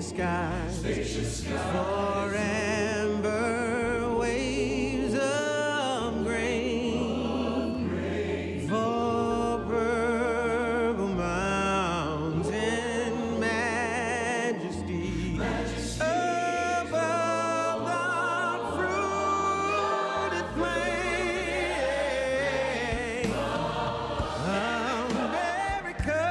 spacious skies, for amber waves of grain, for purple mountain majesty, above the fruited plain. America,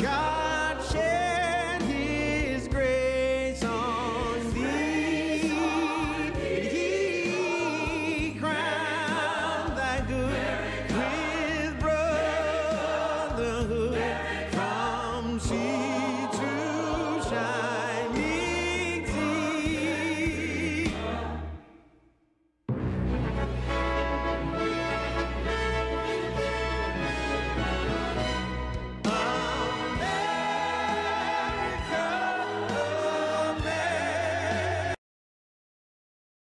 God shed His grace on thee, and He crowned thy good with brotherhood from sea to shining sea.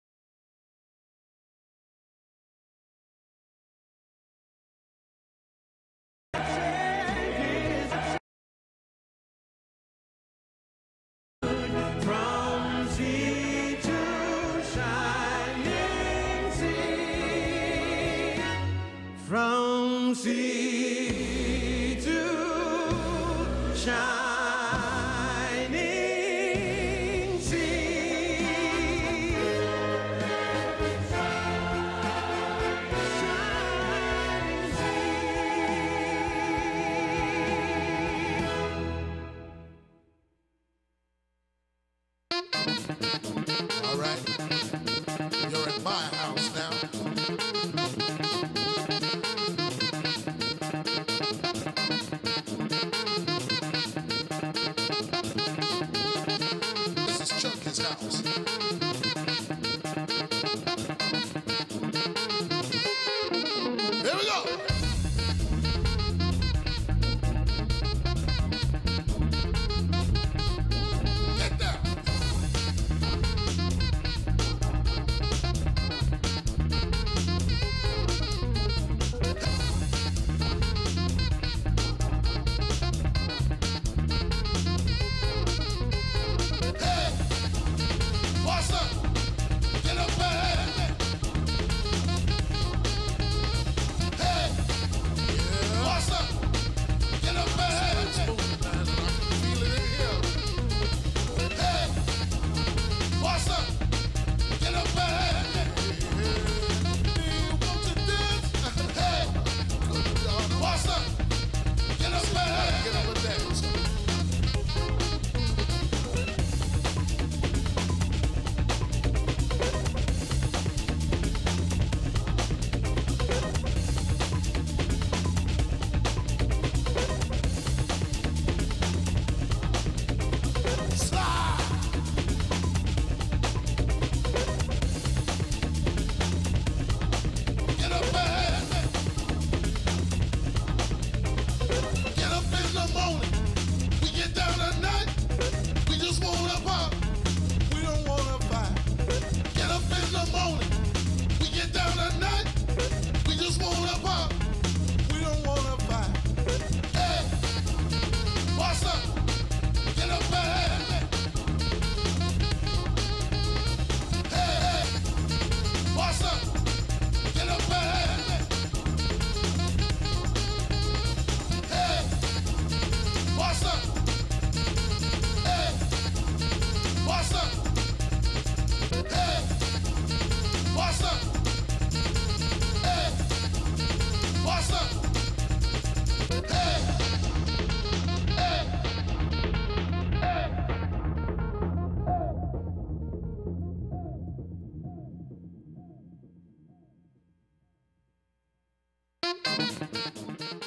From sea to shining sea, from sea to shining sea. All right, you're at my house now. This is Chuck's house. Here we go. Get down.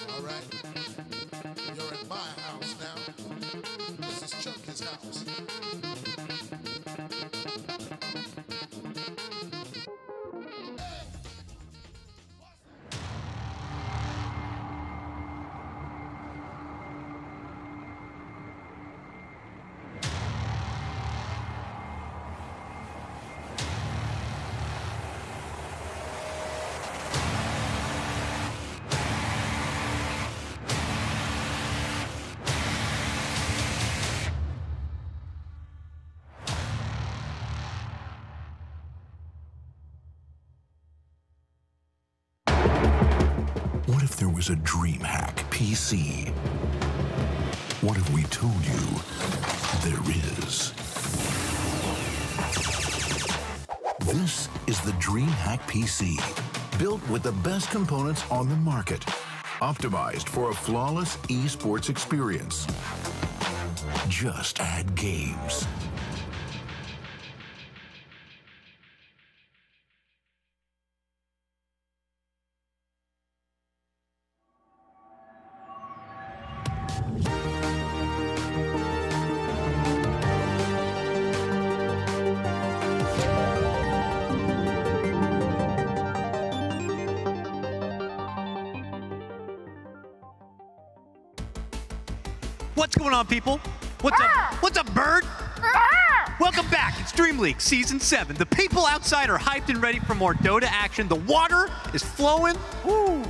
All right, you're at my house now. This is Chuck's house. What if there was a DreamHack PC? What if we told you there is? This is the DreamHack PC, built with the best components on the market, optimized for a flawless esports experience. Just add games. What's going on, people? What's up? What's up, bird? Welcome back. It's Dream League Season 7. The people outside are hyped and ready for more Dota action. The water is flowing. Ooh.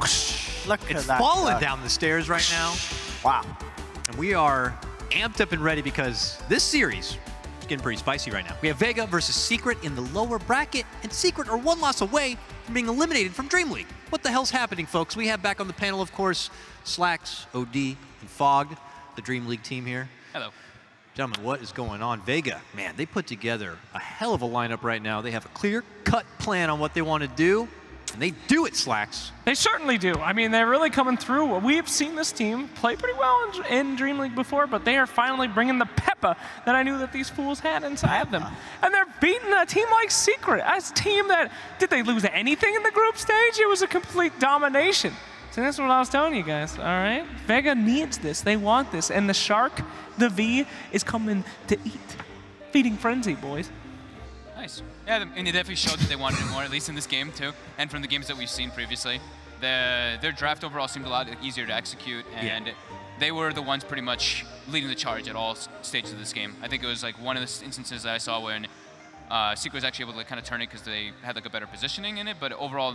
Look at It's that falling stuff. down the stairs right now. Wow. And we are amped up and ready because this series is getting pretty spicy right now. We have Vega versus Secret in the lower bracket, and Secret are one loss away from being eliminated from Dream League. What the hell's happening, folks? We have back on the panel, of course, Slacks, OD, and Fog, the Dream League team here. Hello. Gentlemen, what is going on? Vega, man, they put together a hell of a lineup right now. They have a clear-cut plan on what they want to do, and they do it, Slacks. They certainly do. I mean, they're really coming through. We've seen this team play pretty well in Dream League before, but they are finally bringing the pepper that I knew that these fools had inside them. And they're beating a team like Secret, a team that, did they lose anything in the group stage? It was a complete domination. So that's what I was telling you guys, all right? Vega needs this. They want this. And the Shark, the V, is coming to eat. Feeding frenzy, boys. Nice. Yeah, and they definitely showed that they wanted it more, at least in this game, too. And from the games that we've seen previously. Their draft overall seemed a lot easier to execute, and they were the ones pretty much leading the charge at all stages of this game. I think it was like one of the instances that I saw when Secret was actually able to like, kind of turn it because they had like a better positioning in it, but overall,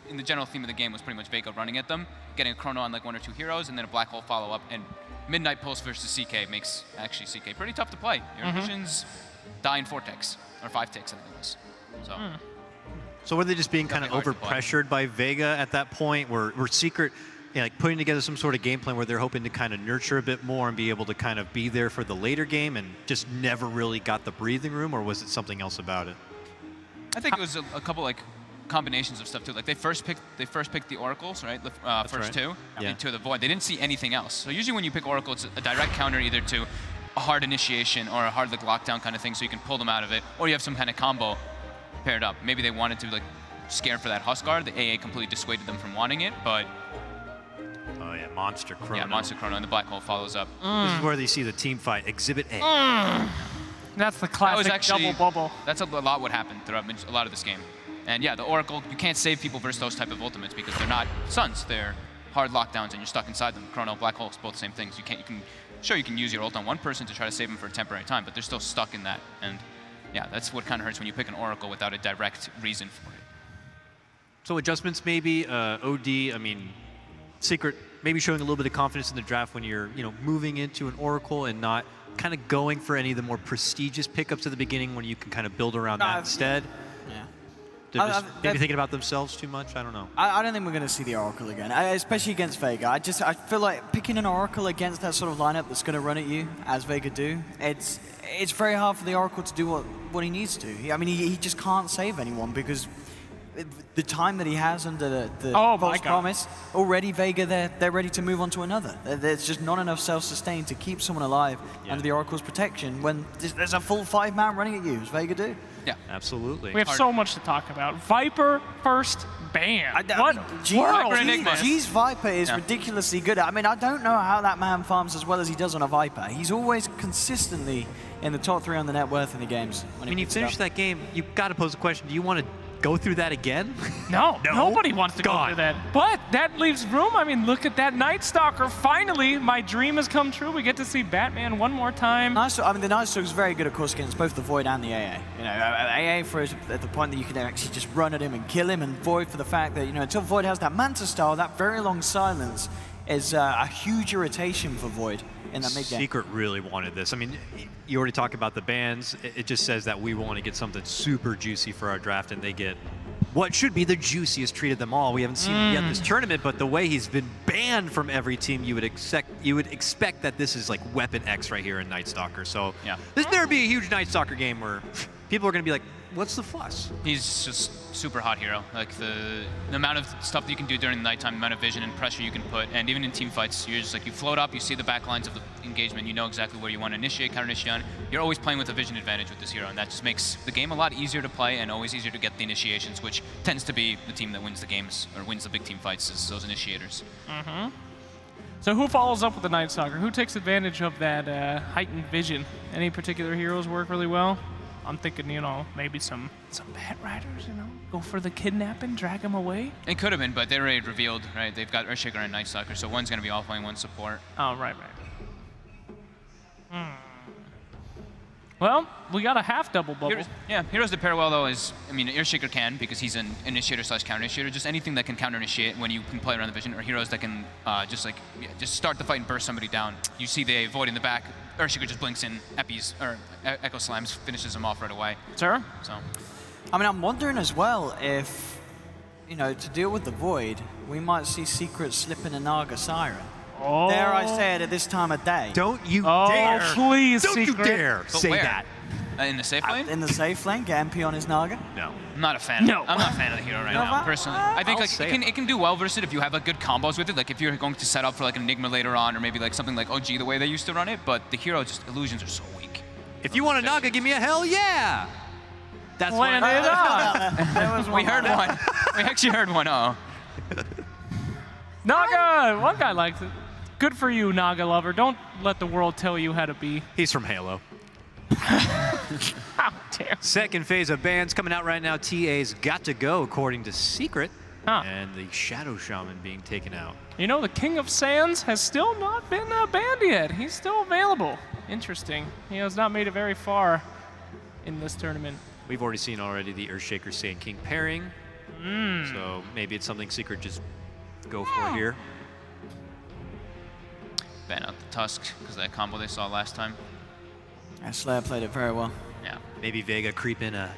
in the general theme of the game was pretty much Vega running at them, getting a chrono on like 1 or 2 heroes, and then a black hole follow-up, and Midnight Pulse versus CK makes actually CK pretty tough to play. Your visions die in 4 ticks, or 5 ticks, I think it was. So, So were they just being kind of over-pressured by Vega at that point? Were Secret like putting together some sort of game plan where they're hoping to kind of nurture a bit more and be able to kind of be there for the later game and just never really got the breathing room, or was it something else about it? I think it was a couple like combinations of stuff too. Like they first picked the oracles, right? First two to the void. They didn't see anything else. So usually when you pick oracle, it's a direct counter either to a hard initiation or a hard like lockdown kind of thing, so you can pull them out of it, or you have some kind of combo paired up. Maybe they wanted to like scare for that Huskar. The AA completely dissuaded them from wanting it, but Oh yeah, Monster Chrono. yeah, Monster Chrono, and the black hole follows up. This is where they see the team fight, Exhibit A. That's the That classic was actually double bubble. That's a lot what happened throughout a lot of this game. And yeah, the Oracle, you can't save people versus those type of ultimates because they're not Suns. They're hard lockdowns and you're stuck inside them. Chrono, Black Hole's both the same things. You can use your ult on one person to try to save them for a temporary time, but they're still stuck in that. And yeah, that's what kind of hurts when you pick an Oracle without a direct reason for it. So adjustments maybe, OD, I mean, Secret maybe showing a little bit of confidence in the draft when you're, moving into an Oracle and not kind of going for any of the more prestigious pickups at the beginning when you can kind of build around that instead. Yeah. They're just maybe thinking about themselves too much. I don't know. I don't think we're going to see the Oracle again, especially against Vega. I feel like picking an Oracle against that sort of lineup that's going to run at you, as Vega do, it's very hard for the Oracle to do what he needs to. I mean, he just can't save anyone because the time that he has under the false promise, already Vega, they're ready to move on to another. There's just not enough self-sustain to keep someone alive under the Oracle's protection when there's a full 5-man running at you, as Vega do. Yeah, absolutely. We have so much to talk about. Viper first ban. What world? G's Viper is ridiculously good. I mean, I don't know how that man farms as well as he does on a Viper. He's always consistently in the top 3 on the net worth in the games. When you finish that game, you've got to pose the question, do you want to go through that again? No, nobody wants to go through that. But that leaves room. I mean, look at that Night Stalker. Finally, my dream has come true. We get to see Batman one more time. I mean, the Night Stalker is very good, of course, against both the Void and the AA. AA for at the point that you can actually just run at him and kill him, and Void for the fact that, until Void has that Manta style, that very long silence is a huge irritation for Void in that mid-game. Secret really wanted this. I mean, you already talked about the bans. It just says that we want to get something super juicy for our draft, and they get what should be the juiciest treat of them all. We haven't seen him yet this tournament, but the way he's been banned from every team, you would expect that this is like Weapon X right here in Night Stalker. So this better be a huge Night Stalker game where people are going to be like, what's the fuss? He's just super hot hero. Like the amount of stuff that you can do during the nighttime, the amount of vision and pressure you can put, and even in team fights, you're just like, you float up, you see the back lines of the engagement, you know exactly where you want to initiate, counter-initiate on. You're always playing with a vision advantage with this hero, and that just makes the game a lot easier to play and always easier to get the initiations, which tends to be the team that wins the games, or wins the big team fights, is those initiators. So who follows up with the Night Stalker? Who takes advantage of that heightened vision? Any particular heroes work really well? I'm thinking, you know, maybe some Bat Riders, you know, go for the kidnapping, drag them away. It could have been, but they already revealed, right? They've got Earthshaker and Night Stalker, so one's going to be offline, one support. Oh, right. Well, we got a half double bubble. Heroes that pair well, though, is, I mean, Earthshaker can, because he's an initiator / counter initiator. Just anything that can counter initiate when you can play around the vision, or heroes that can just start the fight and burst somebody down. You see the void in the back, Earthshaker just blinks in, Eppies, or Echo Slams, finishes him off right away. Sure. So, I mean, I'm wondering as well if, you know, to deal with the void, we might see Secret slip in a Naga Siren. Oh. Dare I say it at this time of day? Don't you dare! Please, Don't Secret. you dare but say where? that! In the safe lane? In the safe lane, get MP on his Naga? No. I'm not a fan. No. I'm not a fan of the hero right now, personally. I think like it can do well versus it if you have like good combos with it. Like if you're going to set up for like Enigma later on, or maybe like something like OG the way they used to run it. But the hero just illusions are so weak. If you want a Naga, give me a hell yeah! That's what Land it up. We heard one. We actually heard one. Naga! One guy likes it. Good for you, Naga lover. Don't let the world tell you how to be. He's from Halo. How dare. Second phase of bans coming out right now. TA's got to go, according to Secret. Huh. And the Shadow Shaman being taken out. You know, the King of Sands has still not been banned yet. He's still available. Interesting. He has not made it very far in this tournament. We've already seen the Earthshaker Sand King pairing. So maybe it's something Secret just go for here. Ban out the Tusk, because of that combo they saw last time. Yeah, Slayer played it very well. Yeah. Maybe Vega creep in a...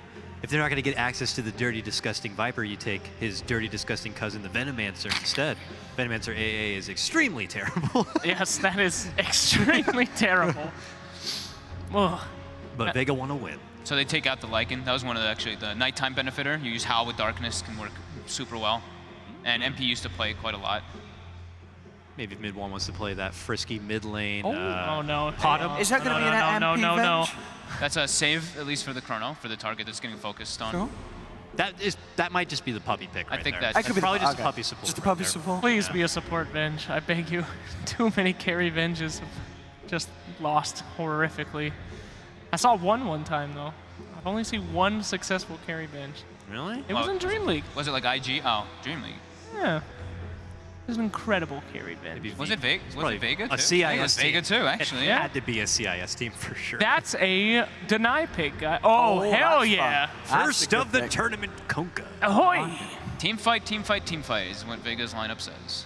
If they're not going to get access to the Dirty Disgusting Viper, you take his Dirty Disgusting cousin, the Venomancer, instead. Venomancer AA is extremely terrible. Yes, that is extremely terrible. Ugh. But Vega want to win. So they take out the Lycan. That was one of the nighttime benefitter. You use Howl with Darkness, can work super well. And MP used to play quite a lot. Maybe mid one wants to play that frisky mid lane. Oh no. Pot Is that going to be an MP No. venge? That's a save, at least for the chrono, for the target that's getting focused on. Sure. That might just be the puppy pick right I think there. that could be probably just okay. a puppy support. Just a right puppy there. support? Please be a support venge. I beg you. Too many carry venges have just lost horrifically. I saw one time though. I've only seen one successful carry venge. Really? It was in Dream League. Was it like IG? Oh, Dream League. Yeah. It was an incredible carry venge. Maybe Was it Vega? Was it Vega too? A CIS I think it was Vega team. too, actually. It had to be a CIS team for sure. That's a deny pick guy. Oh, hell that's yeah. fun. First That's a of good the pick. tournament, Konka. Ahoy. Team fight, team fight, team fight is what Vega's lineup says.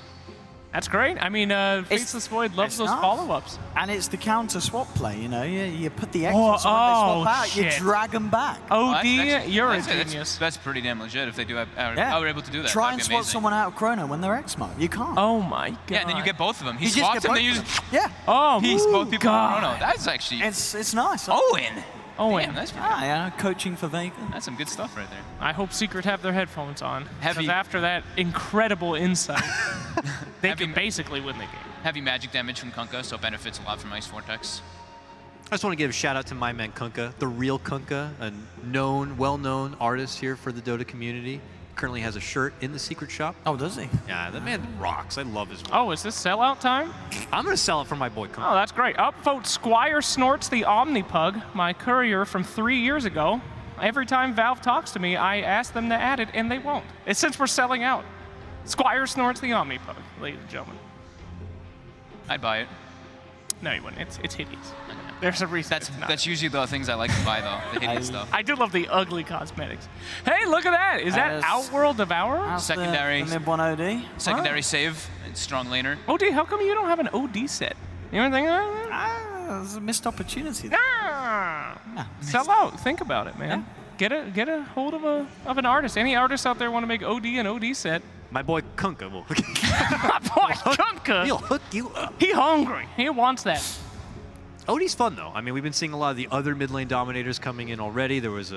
That's great. I mean, Faceless Void loves it's those not. follow-ups. And it's the counter swap play, you know. You put the X Oh, on someone, they swap oh, out, you shit. drag them back. OD, you're a that's genius. That's pretty damn legit if they do are able to do that. Try That'd and be swap amazing. someone out of Chrono when they're X mode. You can't. Oh my god. Yeah, and then you get both of them. He You just swaps get them, they both use of them. Yeah. Oh, He's both people god. in Chrono. That's actually It's nice. Owen. Owen. Damn, that's pretty Yeah, coaching for Vega. That's some good stuff right there. I hope Secret have their headphones on. Heavy. Because after that incredible insight, they Heavy- can basically win the game. Heavy magic damage from Kunkka, so benefits a lot from Ice Vortex. I just want to give a shout out to my man Kunka, the real Kunka, a well-known artist here for the Dota community. Currently has a shirt in the Secret shop. Oh, does he? Yeah, that man rocks. I love his work. Oh, is this sellout time? I'm going to sell it for my boy Kunka. Oh, that's great. Upvote Squire Snorts the Omnipug, my courier from 3 years ago. Every time Valve talks to me, I ask them to add it, and they won't. It's since we're selling out. Squire Snorts the Omnipug, ladies and gentlemen. I'd buy it. No, you wouldn't. It's hideous. There's a reason. That's usually the things I like to buy, though, the hidden stuff. I do love the ugly cosmetics. Hey, look at that. Is that Outworld Devourer? That's Secondary. The mid-1 OD. Secondary save, and strong laner. OD, how come you don't have an OD set? You ever think about that? There's a missed opportunity. Ah, sell out. Think about it, man. get a hold of an artist. Any artists out there want to make OD and OD set? My boy Kunkka will. My boy Kunkka. He'll hook you up. He hungry. He wants that. OD's fun though. I mean, we've been seeing a lot of the other mid lane dominators coming in already. There was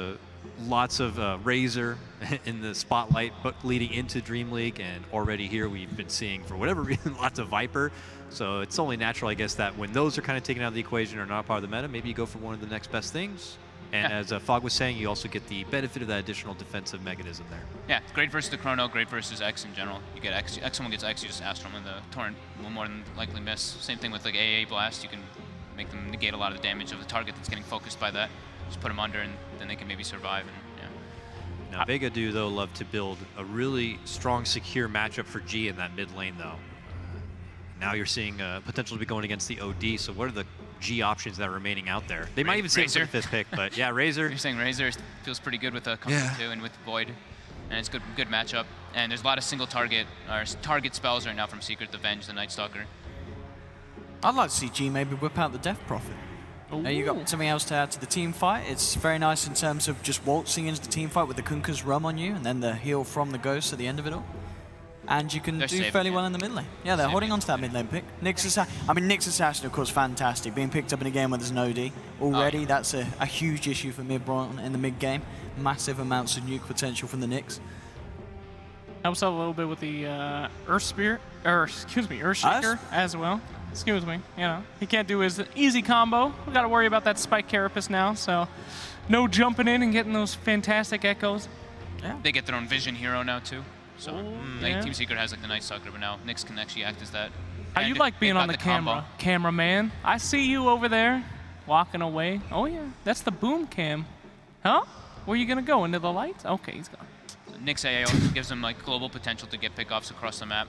lots of Razor in the spotlight, but leading into Dream League, and already here we've been seeing, for whatever reason, lots of Viper. So it's only natural, I guess, that when those are kind of taken out of the equation or not part of the meta, maybe you go for one of the next best things. And as Fog was saying, you also get the benefit of that additional defensive mechanism there. Yeah, great versus the Chrono, great versus X in general. You get X, someone gets X, you just Astrum, and the Torrent will more than likely miss. Same thing with like AA Blast, you can make them negate a lot of the damage of the target that's getting focused by that. Just put them under, and then they can maybe survive. And Now, VEGA do, though, love to build a really strong, secure matchup for G in that mid lane, though. Now you're seeing potential to be going against the OD, so what are the G options that are remaining out there? They might even say Razor. for the 5th pick, but yeah, Razor. You're saying Razor feels pretty good with the Kunkka too, and with Void, and it's good matchup. And there's a lot of single target spells right now from Secret, the Venge, the Night Stalker. I'd like to see G maybe whip out the Death Prophet. Now you got something else to add to the team fight. It's very nice in terms of just waltzing into the team fight with the Kunkka's Rum on you, and then the heal from the Ghost at the end of it all. And you can do fairly well in the mid lane. Yeah, they're holding on to that mid lane pick. Nyx Assassin, of course, fantastic. Being picked up in a game where there's no OD already, that's a huge issue for mid-bron in the mid game. Massive amounts of nuke potential from the Nyx. Helps out a little bit with the Earthshaker as well. Excuse me, you know, he can't do his easy combo. We got to worry about that Spike Carapace now, so no jumping in and getting those fantastic echoes. Yeah. They get their own Vision hero now too. So Team Secret has like the Night Stalker, but now Nyx can actually act as that. How you like being on the camera, cameraman? I see you over there, walking away. Oh yeah, that's the boom cam. Huh? Where you gonna go? Into the lights? Okay, he's gone. So Nyx AA also gives them like global potential to get pickoffs across the map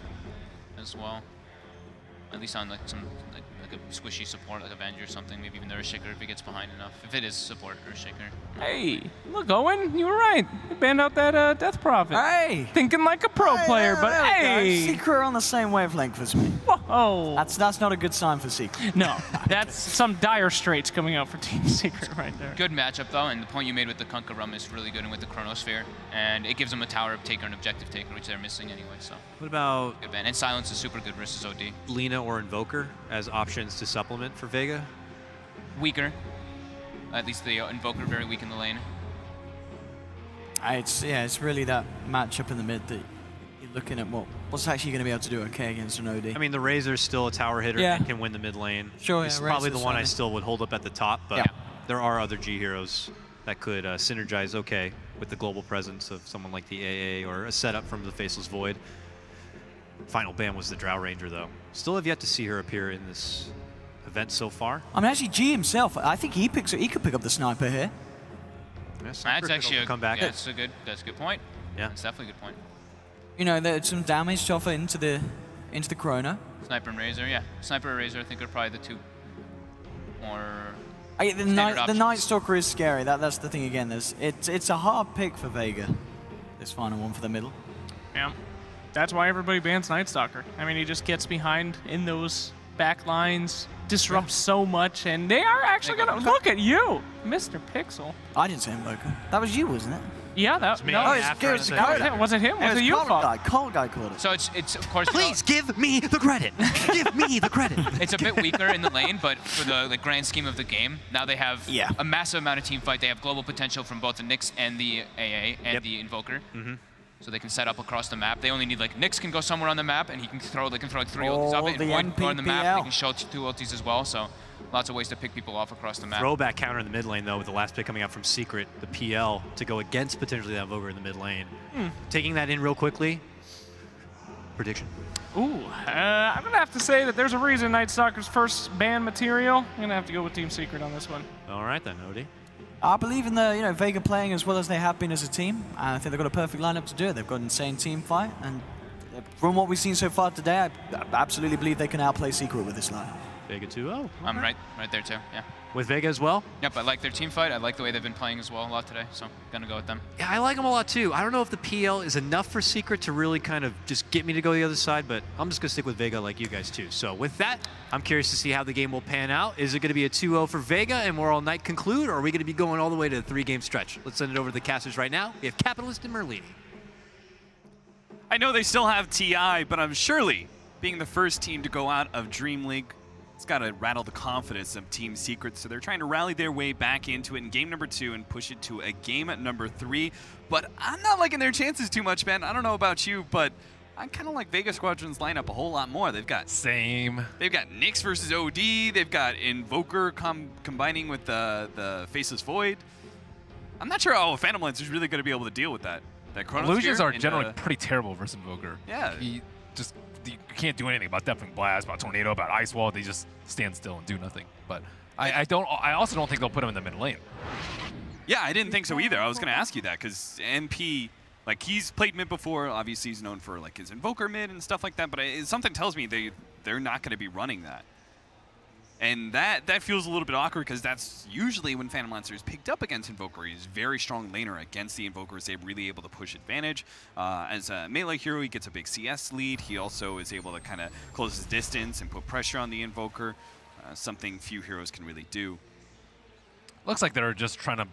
as well. At least on like some like a squishy support, like a Avenger or something. Maybe even the Earthshaker if he gets behind enough. If it is support Earthshaker. Hey, look, Owen, you were right. You banned out that Death Prophet. Hey! Thinking like a pro player, but hey! Secret are on the same wavelength as me. Whoa! That's not a good sign for Secret. No, that's some dire straits coming out for Team Secret right there. Good matchup though, and the point you made with the Kunkka Rum is really good, and with the Chronosphere, and it gives them a tower taker and objective taker, which they're missing anyway. So. What about good ban, and Silence is super good versus OD. Lina or Invoker as options to supplement for VEGA? Weaker. At least the Invoker very weak in the lane. It's really that matchup in the mid that you're looking at what's actually going to be able to do okay against an OD. I mean, the Razor's still a tower hitter and can win the mid lane. Sure, He's probably the one I still would hold up at the top, but there are other G heroes that could synergize okay with the global presence of someone like the AA or a setup from the Faceless Void. Final ban was the Drow Ranger, though. Still have yet to see her appear in this event so far. I mean, actually, G himself, I think he could pick up the sniper here. Yeah, that's actually a comeback. Yeah, that's a good point. Yeah, it's definitely a good point. You know, there's some damage to offer into the Chrono. Sniper and Razor, yeah. Sniper and Razor, I think, are probably the two more. The Night Stalker is scary. That's the thing again. It's a hard pick for VEGA. This final one for the middle. Yeah, that's why everybody bans Night Stalker. I mean, he just gets behind in those back lines, disrupts so much, and they are actually gonna look at you, Mr. Pixel. I didn't say Invoker. That was you, wasn't it? Yeah, that was me. No, was it him? Was it you? Cold guy called it. So it's of course. Please give me the credit. Give me the credit. It's a bit weaker in the lane, but for the grand scheme of the game, now they have a massive amount of team fight. They have global potential from both the Nyx and the AA and the Invoker. So they can set up across the map. They only need like Nyx can go somewhere on the map, and they can throw like 3 ultis up it, and Void can go on the map. They can show 2 ultis as well. So lots of ways to pick people off across the map. Throwback counter in the mid lane though, with the last pick coming out from Secret, the PL to go against potentially that Invoker in the mid lane. Taking that in real quickly. Prediction. Ooh, I'm gonna have to say that there's a reason Night Stalker's first ban material. I'm gonna have to go with Team Secret on this one. All right then, Odie. I believe in the VEGA playing as well as they have been as a team. I think they've got a perfect lineup to do it. They've got an insane team fight, and from what we've seen so far today, I absolutely believe they can outplay Secret with this lineup. Vega 2-0. I'm right there too. Yeah. With Vega as well? Yep, I like their team fight. I like the way they've been playing as well a lot today, so gonna go with them. Yeah, I like them a lot too. I don't know if the PL is enough for Secret to really kind of just get me to go the other side, but I'm just gonna stick with Vega like you guys too. So with that, I'm curious to see how the game will pan out. Is it gonna be a 2-0 for Vega and more all night conclude, or are we gonna be going all the way to the 3-game stretch? Let's send it over to the casters right now. We have Capitalist and Merlini. I know they still have TI, but I'm surely being the first team to go out of Dream League, it's got to rattle the confidence of Team Secret, so they're trying to rally their way back into it in game number 2 and push it to a game at number 3. But I'm not liking their chances too much, man. I don't know about you, but I kind of like VEGA Squadron's lineup a whole lot more. They've got They've got Nyx versus OD. They've got Invoker combining with the Faceless Void. I'm not sure how Phantom Lance is really going to be able to deal with that. Illusions are generally pretty terrible versus Invoker. Yeah. You can't do anything about Deafening Blast, about Tornado, about Ice Wall. They just stand still and do nothing. But I also don't think they'll put him in the mid lane. Yeah, I didn't think so either. I was going to ask you that because MP, like, he's played mid before. Obviously, he's known for like his Invoker mid and stuff like that. But something tells me they're not going to be running that. And that feels a little bit awkward because that's usually when Phantom Lancer is picked up against Invoker. He's a very strong laner against the Invokers. They're really able to push advantage. As a melee hero, he gets a big CS lead. He also is able to kind of close his distance and put pressure on the Invoker, something few heroes can really do. Looks like they're just trying to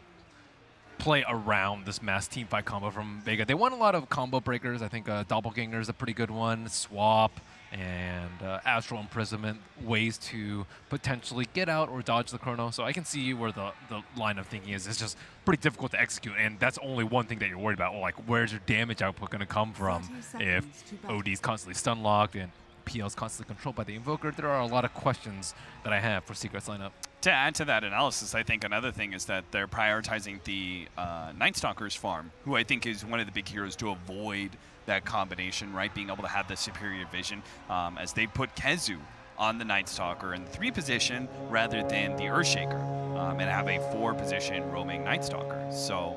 play around this mass teamfight combo from Vega. They won a lot of combo breakers. I think Doppelganger is a pretty good one. Swap and Astral Imprisonment, ways to potentially get out or dodge the Chrono. So I can see where the line of thinking is. It's just pretty difficult to execute, and that's only one thing that you're worried about. Well, like, where's your damage output going to come from if OD's constantly stun locked and PL's constantly controlled by the Invoker? There are a lot of questions that I have for Secret's lineup. To add to that analysis, I think another thing is that they're prioritizing the Night Stalker's farm, who I think is one of the big heroes to avoid that combination, right? Being able to have the superior vision, as they put Kezu on the Night Stalker in the 3 position rather than the Earthshaker, and have a 4 position roaming Night Stalker. So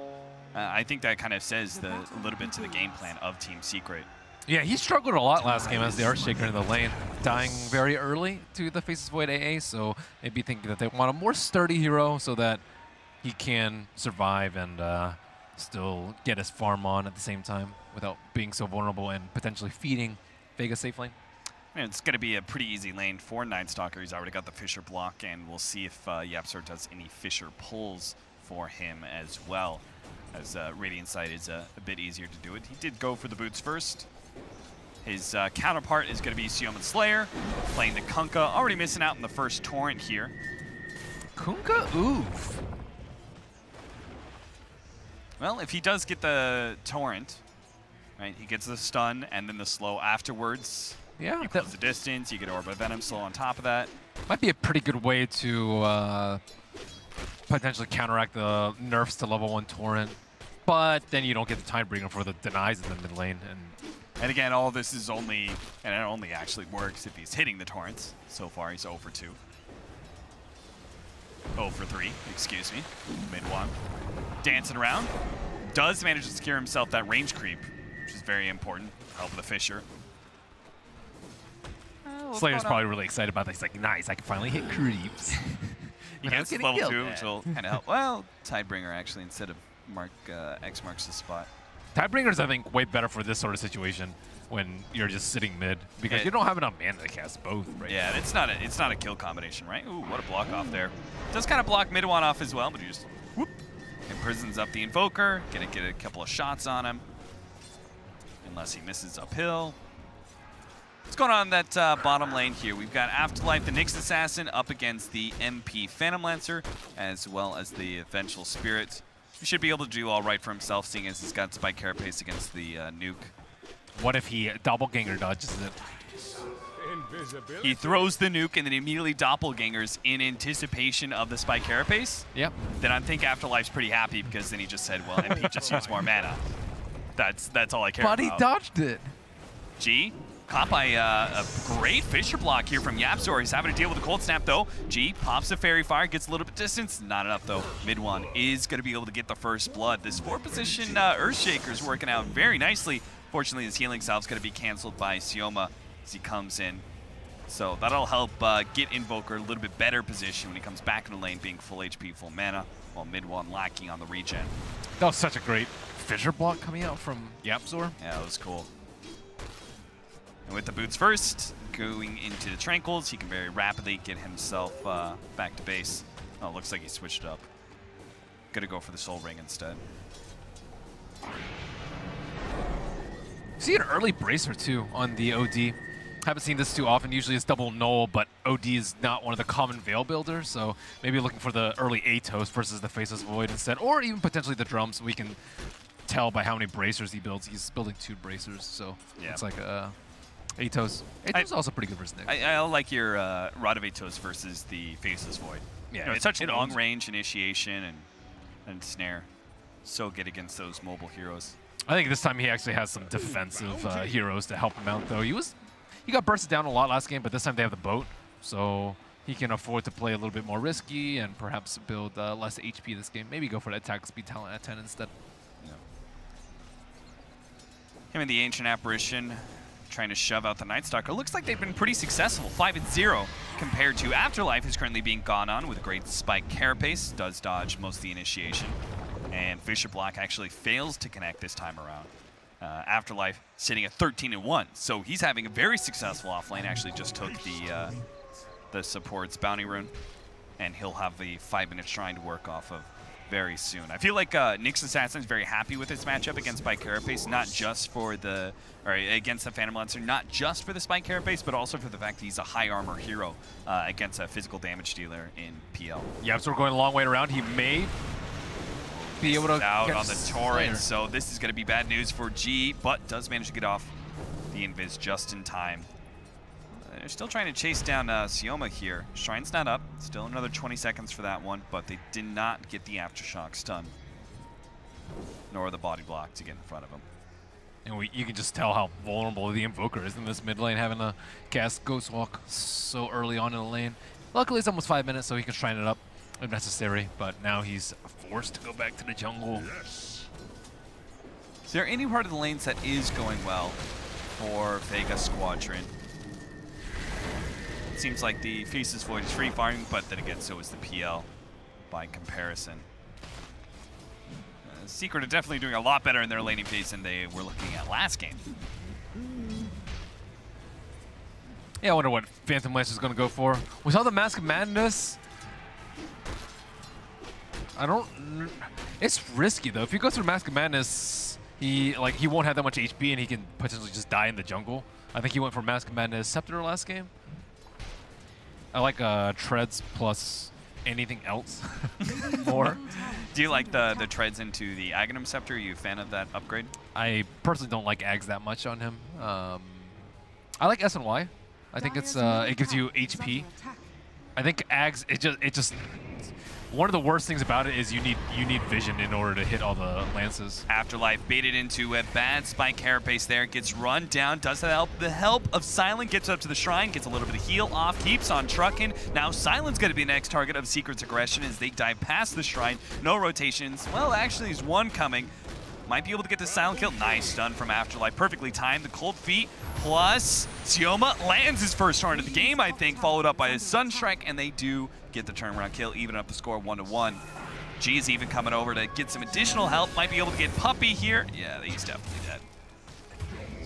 I think that kind of says a little bit to the game plan of Team Secret. Yeah, he struggled a lot last game as the Earthshaker in the lane, dying very early to the Faceless Void AA, so maybe thinking that they want a more sturdy hero so that he can survive and still get his farm on at the same time without being so vulnerable and potentially feeding Vega's safe lane. And it's going to be a pretty easy lane for Night Stalker. He's already got the Fissure block, and we'll see if Yapsor does any Fissure pulls for him as well, as Radiant Sight is a bit easier to do it. He did go for the boots first. His counterpart is going to be Sioman Slayer, playing the Kunkka, already missing out in the first torrent here. Kunkka, oof. Well, if he does get the torrent, right, he gets the stun and then the slow afterwards. Yeah, you close the distance, you get Orb of Venom slow on top of that. Might be a pretty good way to potentially counteract the nerfs to level 1 torrent, but then you don't get the Tidebringer for the denies in the mid lane. And again, all this is only, and it only actually works if he's hitting the torrents. So far, he's 0 for 2. 0 for 3, excuse me, mid 1. Dancing around, does manage to secure himself that range creep, which is very important. Help with the Fissure. Slayer's probably really excited about that. He's like, nice, I can finally hit creeps. He gets level 2, which will kind of help. Well, Tidebringer actually, instead of X marks the spot. Tidebringer's, I think, way better for this sort of situation when you're just sitting mid, because you don't have enough mana to cast both, right? Yeah, it's not a kill combination, right? Ooh, what a block off there. Does kind of block mid one off as well, but he just whoop, imprisons up the Invoker, gonna get a couple of shots on him, unless he misses uphill. What's going on in that bottom lane here? We've got Afterlife, the Nyx Assassin, up against the MP Phantom Lancer, as well as the Vengeful Spirit. He should be able to do all right for himself, seeing as he's got Spike Carapace against the nuke. What if he Doppelganger dodges it? He throws the nuke and then immediately Doppelgangers in anticipation of the Spike Carapace? Yep. Then I think Afterlife's pretty happy, because then he just said, well, MP just used more mana. That's all I care about. But he dodged it. G, caught by a great Fissure block here from Yapsor. He's having to deal with the Cold Snap, though. G pops the Fairy Fire, gets a little bit distance. Not enough, though. Mid one is going to be able to get the first blood. This 4-position Earthshaker is working out very nicely. Fortunately, his healing salve's going to be canceled by Sioma as he comes in. So that'll help get Invoker a little bit better position when he comes back in the lane, being full HP, full mana, while mid one lacking on the regen. That was such a great Fissure block coming out from Yapzor. Yeah, that was cool. And with the boots first, going into the Tranquils, he can very rapidly get himself back to base. Oh, looks like he switched up. Gonna go for the Soul Ring instead. See an early Bracer too on the OD. Haven't seen this too often. Usually it's double null, but OD is not one of the common Veil builders, so maybe looking for the early Atos versus the Faceless Void instead, or even potentially the drums. We can tell by how many Bracers he builds. He's building 2 Bracers, so yeah. It's like Atos. Atos is also pretty good versus Nick. I like your Rod of Atos versus the Faceless Void. Yeah, you know, it's such a long range initiation and snare. So good against those mobile heroes. I think this time he actually has some defensive heroes to help him out, though. He got bursted down a lot last game, but this time they have the boat, so he can afford to play a little bit more risky and perhaps build less HP this game. Maybe go for the attack speed talent at 10 instead. Yeah. Him and the Ancient Apparition trying to shove out the Night Stalker. Looks like they've been pretty successful, 5-0, compared to Afterlife, who's currently being gone on with a great spike carapace, does dodge most of the initiation, and Fissure block actually fails to connect this time around. Afterlife sitting at 13-1, so he's having a very successful offlane. Actually just took the support's bounty rune, and he'll have the 5-minute shrine to work off of very soon. I feel like Nyx Assassin is very happy with his matchup against Spike Carapace, not just for the, or against the Phantom Lancer, not just for the Spike Carapace, but also for the fact that he's a high armor hero against a physical damage dealer in PL. Yeah, so we're going a long way around. He may be able to out on the torrent, so this is going to be bad news for G, but does manage to get off the invis just in time. They're still trying to chase down Sioma here. Shrine's not up. Still another 20 seconds for that one, but they did not get the Aftershock stun, nor the body block to get in front of him. And you can just tell how vulnerable the Invoker is in this mid lane, having to cast Ghost Walk so early on in the lane. Luckily, it's almost 5 minutes, so he can shrine it up if necessary, but now he's forced to go back to the jungle. Yes. Is there any part of the lanes that is going well for VEGA Squadron? It seems like the Faceless Void is free farming, but then again, so is the PL by comparison. Secret are definitely doing a lot better in their laning phase than they were looking at last game. Yeah, I wonder what Phantom Lancer is going to go for. We saw the Mask of Madness. It's risky though. If he goes for Mask of Madness, he won't have that much HP and he can potentially just die in the jungle. I think he went for Mask of Madness Scepter last game. I like treads plus anything else more. Do you like the treads into the Aghanim Scepter? Are you a fan of that upgrade? I personally don't like Ags that much on him. I like S and Y. I think it's it gives you HP. I think Ags it just one of the worst things about it is you need vision in order to hit all the lances. Afterlife baited into a bad Spike Carapace there, gets run down, does that help? The help of Silent gets up to the shrine, gets a little bit of heal off, keeps on trucking. Now Silent's going to be the next target of Secret's aggression as they dive past the shrine. No rotations. Well, actually there's one coming. Might be able to get the Silent kill. Nice stun from Afterlife, perfectly timed. The Cold Feet plus Sioma lands his first turn of the game, I think, followed up by his Sunstrike, and they do get the turnaround kill, even up the score 1-1. G is even coming over to get some additional help. Might be able to get Puppey here. Yeah, he's definitely dead.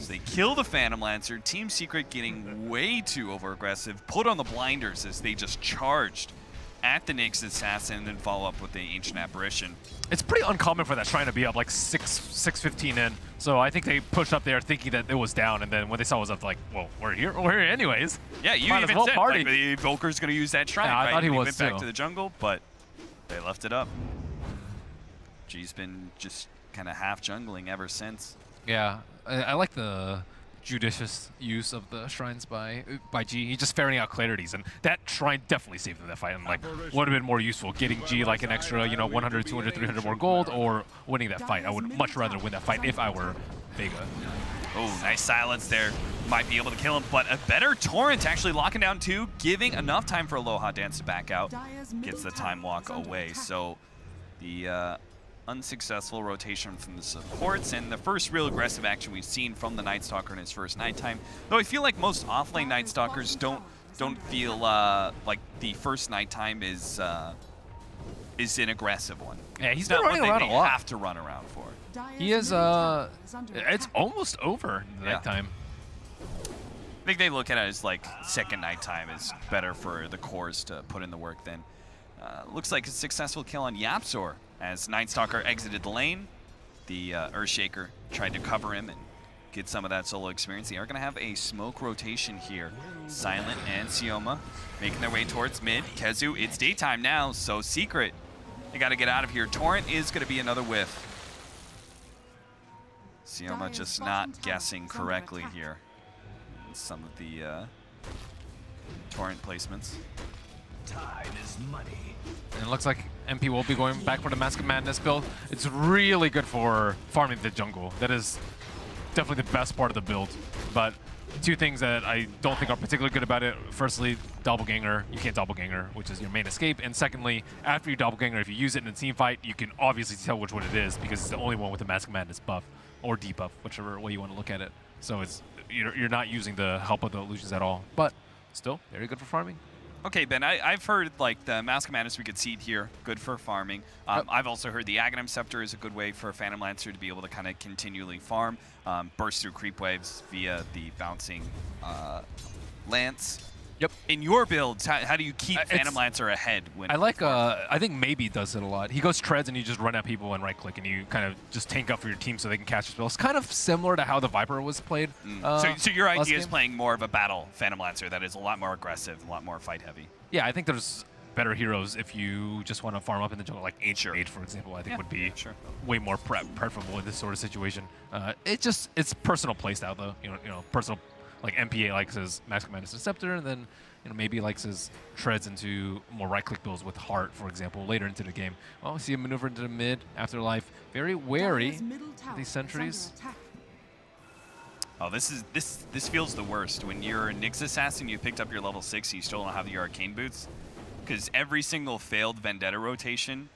So they kill the Phantom Lancer. Team Secret getting way too over-aggressive. Put on the blinders as they just charged at the Nyx Assassin and then follow up with the Ancient Apparition. It's pretty uncommon for that shrine to be up like 6:15 in. So I think they pushed up there thinking that it was down, and then when they saw it was up, like, well, we're here anyways. Yeah, you even said like, the Invoker's going to use that shrine, yeah, right? I thought he was went back to the jungle, but they left it up. G's been just kind of half jungling ever since. Yeah, I like the judicious use of the shrines by G. He's just ferrying out clarities, and that shrine definitely saved him that fight. And like, would have been more useful getting G like an extra, 100, 200, 300 more gold, or winning that fight. I would much rather win that fight if I were Vega. Oh, nice silence there. Might be able to kill him, but a better Torrent actually locking down 2, giving enough time for Aloha Dance to back out. Gets the time walk away. So the unsuccessful rotation from the supports, and the first real aggressive action we've seen from the Night Stalker in his first nighttime. Though I feel like most offlane Night Stalkers don't feel like the first nighttime is an aggressive one. Yeah, he's not been running one around they a lot. have to run around for. He is, it's almost over the nighttime. I think they look at it as like second nighttime is better for the cores to put in the work then. Looks like a successful kill on Yapzor as Night Stalker exited the lane. The Earthshaker tried to cover him and get some of that solo experience. They are going to have a smoke rotation here. Silent and Sioma making their way towards mid. Kezu, it's daytime now, so Secret, they got to get out of here. Torrent is going to be another whiff. Sioma just not guessing correctly here. Some of the Torrent placements. Time is money. And it looks like MP will be going back for the Mask of Madness build. It's really good for farming the jungle. That is definitely the best part of the build. But two things that I don't think are particularly good about it. Firstly, Doppelganger. You can't Doppelganger, which is your main escape. And secondly, after you Doppelganger, if you use it in a team fight, you can obviously tell which one it is because it's the only one with the Mask of Madness buff or debuff, whichever way you want to look at it. So it's you're not using the help of the illusions at all. But still, very good for farming. Okay, Ben, I've heard like the Mask of Madness we could see here, good for farming. I've also heard the Aghanim Scepter is a good way for Phantom Lancer to be able to kind of continually farm, burst through creep waves via the bouncing lance. Yep. In your builds, how do you keep Phantom Lancer ahead? When I like, I think Maybe does it a lot. He goes treads and you just run at people and right click and you kind of just tank up for your team so they can catch your spells. Kind of similar to how the Viper was played. So your idea is playing more of a battle Phantom Lancer that is a lot more aggressive, a lot more fight heavy. Yeah, I think there's better heroes if you just want to farm up in the jungle, like Ancient Age, for example. I think would be way more preferable in this sort of situation. It's personal playstyle though. You know, personal. Like MPA likes his Mask of Madness and Scepter, and then maybe likes his treads into more right-click builds with Heart, for example, later into the game. Well, we see him maneuver into the mid, Afterlife. Very wary of these sentries. Oh, this feels the worst. When you're a Nyx Assassin, you picked up your level 6, you still don't have your Arcane Boots. Because every single failed Vendetta rotation,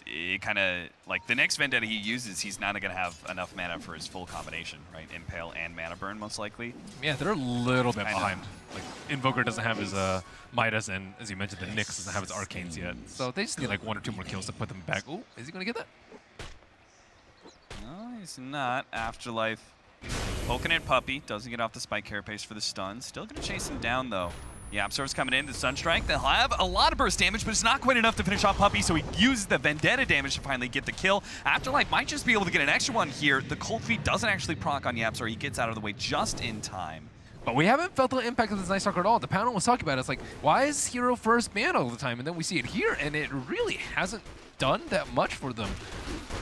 it kind of, like, the next Vendetta he uses, he's not going to have enough mana for his full combination, right? Impale and Mana Burn, most likely. Yeah, they're a little bit behind. Like, Invoker doesn't have his Midas, and as you mentioned, the Nyx doesn't have his Arcanes yet. So they just need, like, 1 or 2 more kills to put them back. Ooh, is he going to get that? No, he's not. Afterlife. Poking at Puppy. Doesn't get off the Spike Carapace for the stun. Still going to chase him down, though. Yeah, Absor's coming in, the Sunstrike. They'll have a lot of burst damage, but it's not quite enough to finish off Puppy, so he uses the Vendetta damage to finally get the kill. Afterlife might just be able to get an extra one here. The Cold Feet doesn't actually proc on Yapzor. He gets out of the way just in time. But we haven't felt the impact of this Night Stalker at all. The panel was talking about it. It's like, why is hero first ban all the time? And then we see it here, and it really hasn't done that much for them.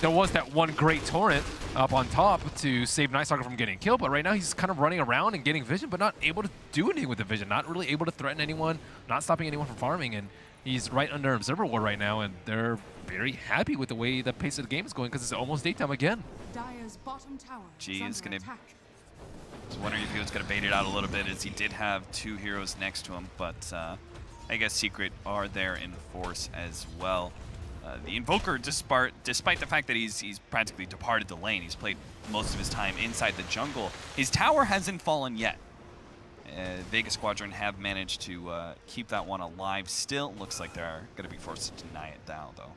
There was that one great torrent up on top to save Night Stalker from getting killed, but right now he's kind of running around and getting vision, but not able to do anything with the vision, not really able to threaten anyone, not stopping anyone from farming, and he's right under Observer Ward right now, and they're very happy with the way the pace of the game is going because it's almost daytime again. G is going to... I was wondering if he was going to bait it out a little bit, as he did have 2 heroes next to him, but I guess Secret are there in force as well. The Invoker, despite the fact that he's practically departed the lane, he's played most of his time inside the jungle, his tower hasn't fallen yet. VEGA SQAADRON have managed to keep that one alive still. Looks like they're going to be forced to deny it down, though.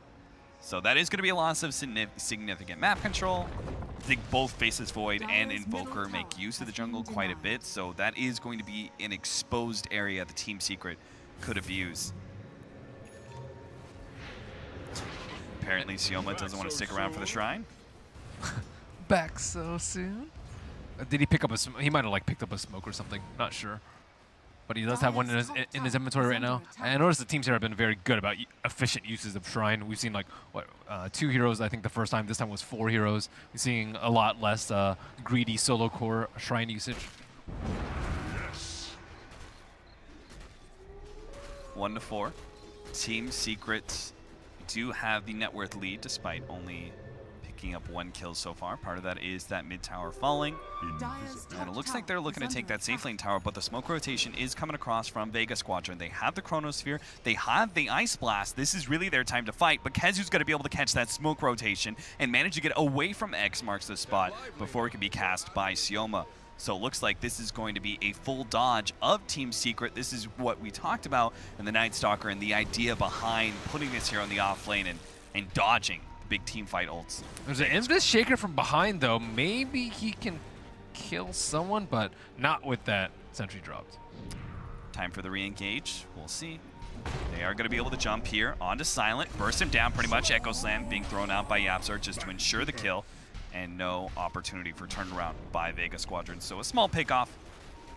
So that is going to be a loss of significant map control. I think both Faceless Void and Invoker make use of the jungle quite a bit, so that is going to be an exposed area the Team Secret could abuse. Apparently, Sioma doesn't want to stick around for the shrine. Back so soon? Did he pick up a? He might have like picked up a smoke or something. Not sure. But he does have one in his inventory right now. I noticed the teams here have been very good about efficient uses of shrine. We've seen like what 2 heroes. I think the first time. This time was 4 heroes. We're seeing a lot less greedy solo core shrine usage. 1-4. Team Secret do have the net worth lead, despite only picking up 1 kill so far. Part of that is that mid tower falling. And it looks like they're looking to take that safe lane tower, but the smoke rotation is coming across from VEGA Squadron. They have the Chronosphere, they have the Ice Blast. This is really their time to fight, but KheZu's going to be able to catch that smoke rotation and manage to get away from X marks the spot before it can be cast by Sioma. So it looks like this is going to be a full dodge of Team Secret. This is what we talked about in the Night Stalker and the idea behind putting this hero in the off lane and dodging big team fight ults. There's an Endless Shaker from behind, though. Maybe he can kill someone, but not with that sentry dropped. Time for the re-engage. We'll see. They are going to be able to jump here onto Silent, burst him down pretty much. Echo Slam being thrown out by Yapzor just to ensure the kill, and no opportunity for turnaround by VEGA Squadron. So a small pickoff,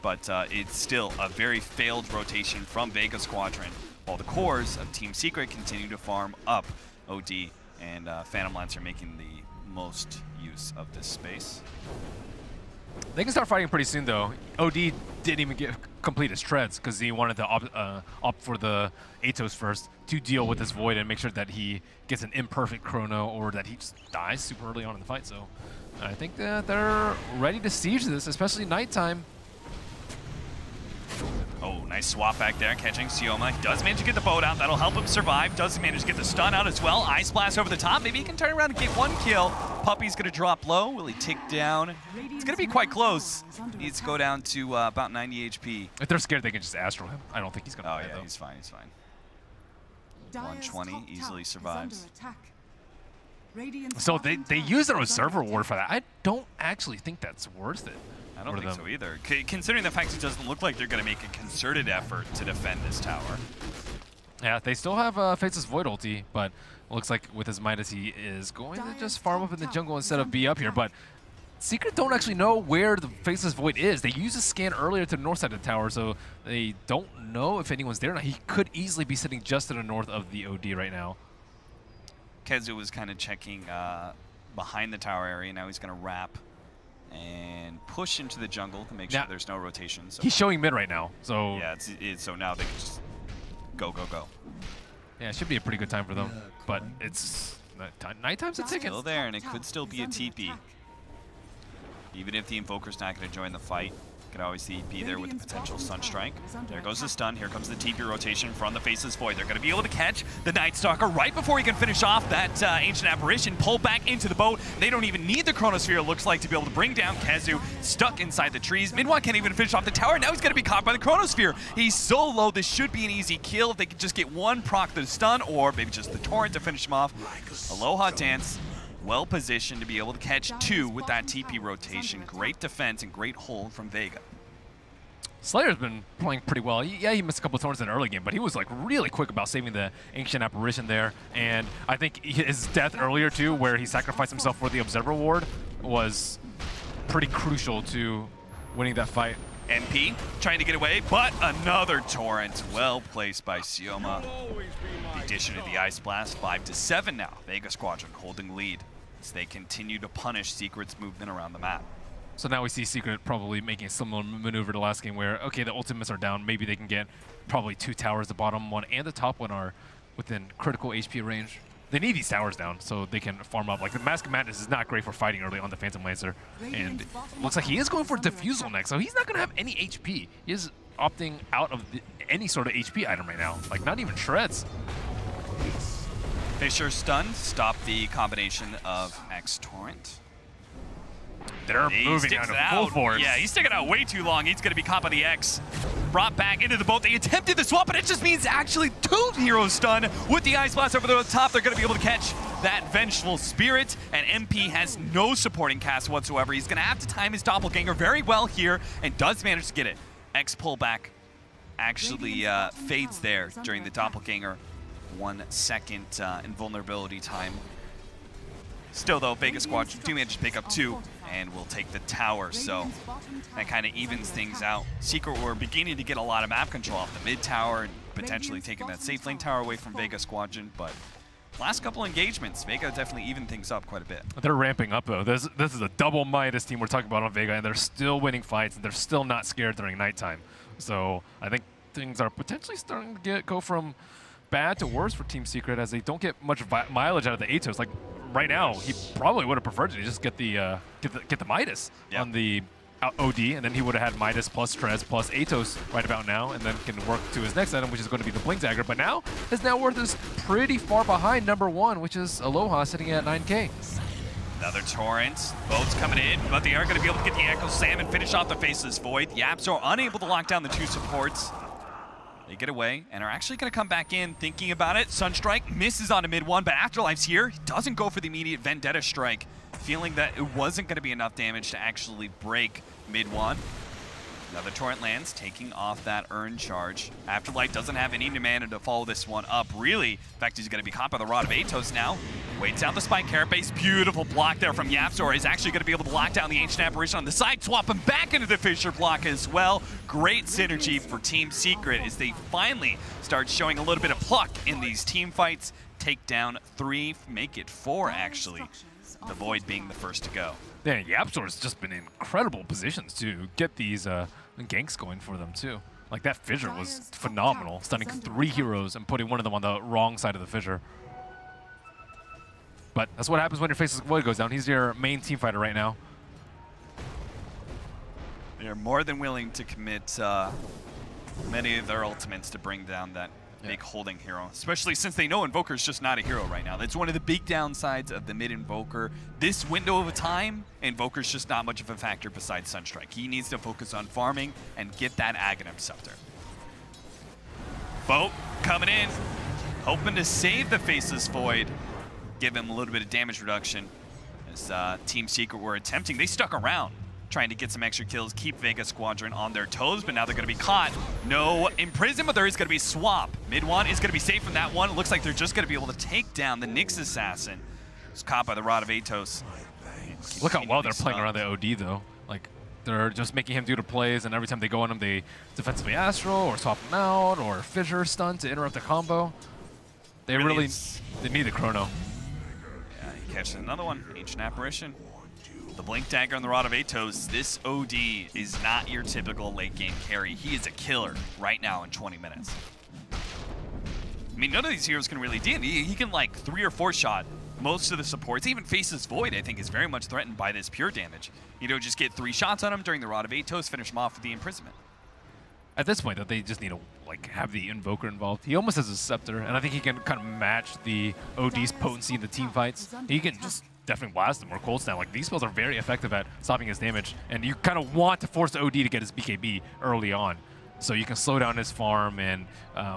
but it's still a very failed rotation from VEGA Squadron, while the cores of Team Secret continue to farm up OD, and Phantom Lancer making the most use of this space. They can start fighting pretty soon, though. OD didn't even complete his treads because he wanted to opt for the Atos first to deal with this Void and make sure that he gets an imperfect chrono or that he just dies super early on in the fight. So I think that they're ready to siege this, especially nighttime. Oh, nice swap back there, catching Sioma. Does manage to get the boat out. That'll help him survive. Does manage to get the stun out as well. Ice Blast over the top. Maybe he can turn around and get 1 kill. Puppy's going to drop low. Will he tick down? It's going to be quite close. Needs to go down to about 90 HP. If they're scared, they can just Astral him. I don't think he's going to die, though. He's fine. He's fine. 120 easily survives. So they use their Observer Ward for that. I don't actually think that's worth it. I don't think so either. Considering the fact it doesn't look like they're going to make a concerted effort to defend this tower. Yeah, they still have Faceless Void ulti, but looks like with as might as he is going to just farm up in the jungle instead of be up here. But Secret don't actually know where the Faceless Void is. They used a scan earlier to the north side of the tower, so they don't know if anyone's there. Now, he could easily be sitting just to the north of the OD right now. KheZu was kind of checking behind the tower area. Now he's going to wrap and push into the jungle to make sure there's no rotation. So he's showing mid right now, so yeah, so now they can just go. Yeah, it should be a pretty good time for them, but it's nighttime's a ticket. Still there, and it could still be a TP. Even if the Invoker's not going to join the fight, could always be there with the potential Sunstrike. There goes the stun. Here comes the TP rotation from the Faceless Void. They're going to be able to catch the Night Stalker right before he can finish off that Ancient Apparition. Pull back into the boat. They don't even need the Chronosphere, it looks like, to be able to bring down KheZu, stuck inside the trees. Midwan can't even finish off the tower. Now he's going to be caught by the Chronosphere. He's so low, this should be an easy kill if they could just get 1 proc to the stun, or maybe just the Torrent to finish him off. Aloha Dance. Well positioned to be able to catch 2 with that TP rotation. Great defense and great hold from VEGA. Slayer's been playing pretty well. Yeah, he missed a couple of thorns in the early game, but he was like really quick about saving the Ancient Apparition there. And I think his death earlier too, where he sacrificed himself for the Observer Ward, was pretty crucial to winning that fight. NP trying to get away, but another Torrent. Well placed by Sioma. The addition of the Ice Blast, 5-7 now. VEGA Squadron holding lead as they continue to punish Secret's movement around the map. So now we see Secret probably making a similar maneuver to last game where, okay, the ultimates are down. Maybe they can get probably 2 towers. The bottom one and the top one are within critical HP range. They need these towers down so they can farm up. Like, the Mask of Madness is not great for fighting early on the Phantom Lancer. And looks like he is going for Diffusal next, so he's not going to have any HP. He is opting out of any sort of HP item right now. Like, not even shreds. Fisher stunned, stop the combination of X Torrent. They're moving out of full force. Yeah, he's sticking out way too long. He's going to be caught by the X. Brought back into the boat. They attempted the swap, but it just means actually 2 heroes stun. With the Ice Blast over the top, they're going to be able to catch that Vengeful Spirit. And MP has no supporting cast whatsoever. He's going to have to time his Doppelganger very well here and does manage to get it. X pullback actually fades there during the Doppelganger. 1 second invulnerability time. Still, though, VEGA Squadron do manage to pick up 2 and will take the tower, so that kind of evens things out. Secret were beginning to get a lot of map control off the mid tower and potentially taking that safe lane tower away from VEGA Squadron, but last couple engagements, VEGA definitely evened things up quite a bit. They're ramping up, though. This is a double Midas team we're talking about on VEGA, and they're still winning fights, and they're still not scared during nighttime. So I think things are potentially starting to go from bad to worse for Team Secret as they don't get much mileage out of the Atos. Like right now, he probably would have preferred to just get the Midas on the OD, and then he would have had Midas plus Trez plus Atos right about now, and then can work to his next item, which is going to be the Blink Dagger. But now his net worth is pretty far behind #1, which is Aloha, sitting at 9K. Another Torrent. Boats coming in, but they are going to be able to get the Echo Slam and finish off the Faceless Void. YapzOr unable to lock down the 2 supports. They get away and are actually going to come back in thinking about it. Sunstrike misses on a mid-1, but Afterlife's here. He doesn't go for the immediate Vendetta Strike, feeling that it wasn't going to be enough damage to actually break mid-1. Another Torrent lands, taking off that Earn charge. Afterlife doesn't have any mana to follow this one up, really. In fact, he's going to be caught by the Rod of Atos now. Waits out the Spike Carapace. Beautiful block there from YapzOr. He's actually going to be able to lock down the Ancient Apparition on the side, swap him back into the Fissure block as well. Great synergy for Team Secret as they finally start showing a little bit of pluck in these team fights. Take down 3, make it 4 actually. The Void being the first to go. Yeah, YapzOr's just been in incredible positions to get these ganks going for them too. Like that fissure was phenomenal, stunning 3 heroes and putting one of them on the wrong side of the fissure. But that's what happens when your Faceless Void goes down. He's your main team fighter right now. They're more than willing to commit many of their ultimates to bring down that big holding hero, especially since they know Invoker's just not a hero right now. That's one of the big downsides of the mid Invoker. This window of time, Invoker's just not much of a factor besides Sunstrike. He needs to focus on farming and get that Aghanim Scepter. Boat coming in, hoping to save the Faceless Void, give him a little bit of damage reduction. As Team Secret were attempting, they stuck around, trying to get some extra kills, keep Vega Squadron on their toes, but now they're going to be caught. No imprison, but there is going to be swap. Mid-1 is going to be safe from that one. It looks like they're just going to be able to take down the Nyx Assassin. It's caught by the Rod of Atos. Look how well they're playing around the OD though. Like they're just making him do the plays, and every time they go on him, they defensively Astral or swap him out or Fissure stun to interrupt the combo. They really they need the Chrono. Yeah, he catches another one. Ancient Apparition. The Blink Dagger on the Rod of Atos. This OD is not your typical late game carry. He is a killer right now in 20 minutes. I mean, none of these heroes can really deal. He can like 3 or 4 shot most of the supports. Even Faceless Void, I think, is very much threatened by this pure damage. You know, just get 3 shots on him during the Rod of Atos, finish him off with the imprisonment. At this point, though, they just need to like have the Invoker involved. He almost has a Scepter, and I think he can kind of match the OD's potency in the team fights. He can just definitely blast him or cold snap. Like these spells are very effective at stopping his damage, and you kind of want to force the OD to get his BKB early on, so you can slow down his farm and